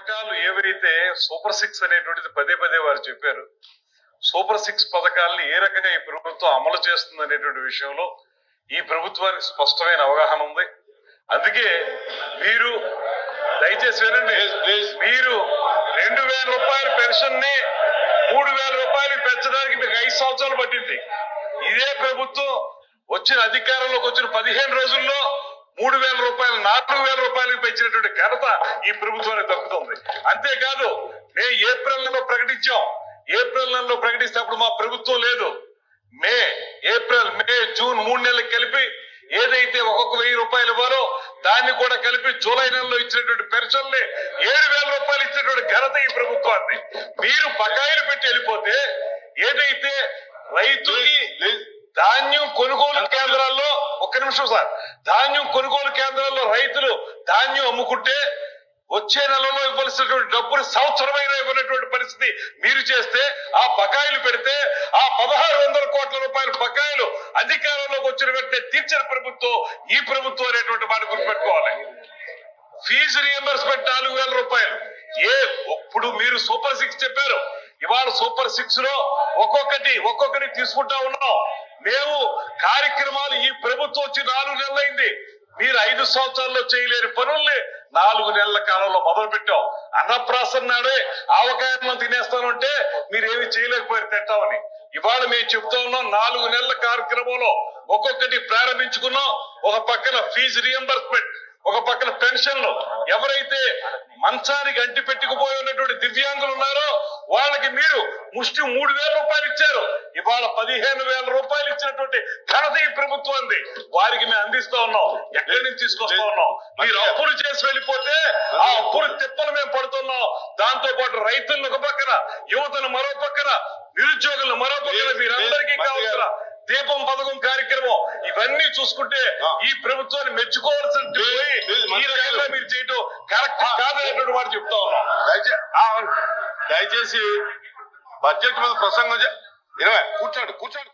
పథకాలు ఏవైతే సూపర్ 6 అనేటువంటిది పదే పదే వారు చెప్పారు. సూపర్ 6 పథకాలని ఏ రకంగా ఈ ప్రభుత్వం అమలు చేస్తుంది అనేటువంటి విషయంలో ఈ ప్రభుత్వానికి స్పష్టమైన అవగాహన ఉంది. అందుకే మీరు దయచేసి వినండి, మీరు 2000 రూపాయల పెన్షన్ ని 3000 రూపాయలు పెంచడానికి మీకు 5 సంవత్సరాలు పట్టింది. ఇదే ప్రభుత్వం వచ్చిన అధికారంలోకి వచ్చిన 15 రోజుల్లో 3000 రూపాయలు 4000 రూపాయలకు పెంచినటువంటి ఘనత ఈ ప్రభుత్వానికి దక్కుతుంది. అంతేకాదు మేము ఏప్రిల్ నెలలో ప్రకటించాం. ఏప్రిల్ నెలలో ప్రకటిస్తే అప్పుడు మా ప్రభుత్వం లేదు. ఏప్రిల్ మే జూన్ 3 నెలలకు కలిపి ఏదైతే ఒక్కొక్క 1000 రూపాయలు ఇవ్వాలో దాన్ని కూడా కలిపి జూలై నెలలో ఇచ్చినటువంటి పెన్షన్ ని 7000 రూపాయలు ఇచ్చినటువంటి ఘనత ఈ ప్రభుత్వాన్ని. మీరు బకాయిలు పెట్టి వెళ్ళిపోతే ఏదైతే రైతుకి ధాన్యం కొనుగోలు కేంద్రాల్లో ఒక్క నిమిషం సార్, ధాన్యం కొనుగోలు కేంద్రాల్లో రైతులు ధాన్యం అమ్ముకుంటే వచ్చే నెలలో ఇవ్వాల్సినటువంటి డబ్బులు సంవత్సరమైన ఇవ్వనటువంటి పరిస్థితి మీరు చేస్తే, ఆ బకాయిలు పెడితే ఆ 1600 కోట్ల రూపాయల బకాయిలు అధికారంలోకి వచ్చిన వెంటనే తీర్చిన ప్రభుత్వం ఈ ప్రభుత్వం అనేటువంటి మాట గుర్తుపెట్టుకోవాలి. ఫీజు రియంబర్స్మెంట్ 4000 రూపాయలు. ఇప్పుడు మీరు సూపర్ 6 చెప్పారు, ఇవాళ సూపర్ 6 లో ఒక్కొక్కటి తీసుకుంటా ఉన్నాం. మేము కార్యక్రమాలు ఈ ప్రభుత్వం వచ్చి 4 నెలలైంది. మీరు 5 సంవత్సరాల్లో చేయలేని పనుల్ని 4 నెలల కాలంలో మొదలు పెట్టాం. అన్నప్రాసన నాడే ఆవకాయలను తినేస్తానంటే మీరేమి చేయలేకపోయారు తింటామని. ఇవాళ మేము చెప్తా ఉన్నాం, 4 నెలల కార్యక్రమంలో ఒక్కొక్కటి ప్రారంభించుకున్నాం. ఒక పక్కన ఫీజు రియంబర్స్మెంట్, ఒక పక్కన పెన్షన్లు. ఎవరైతే మంచానికి అంటి పెట్టుకుపోయి ఉన్నటువంటి దివ్యాంగులు ఉన్నారో వాళ్ళకి మీరు ముష్టి 3000 రూపాయలు ఇచ్చారు. ఇవాళ 15000 రూపాయలు ఇచ్చినటువంటి ఘనత ఈ ప్రభుత్వాన్ని. వారికి మేము అందిస్తా ఉన్నాం. ఎక్కడి నుంచి తీసుకొస్తా ఉన్నాం? మీరు అప్పులు చేసి వెళ్ళిపోతే ఆ అప్పులు తిప్పలు మేము పడుతున్నాం. దాంతో పాటు రైతులను ఒక పక్కన, యువతను మరో పక్కన, నిరుద్యోగులను మరో పక్కన, మీరందరికీ కావాల్సిన దీపం పథకం కార్యక్రమం ఇవన్నీ చూసుకుంటే ఈ ప్రభుత్వాన్ని మెచ్చుకోవాల్సిన ఈ రకంగా మీరు చేయటం కరెక్ట్ కాదనేటువంటి వాడు చెప్తా ఉన్నాం. దయచేసి బడ్జెట్ మీద ప్రసంగం కూర్చోండి.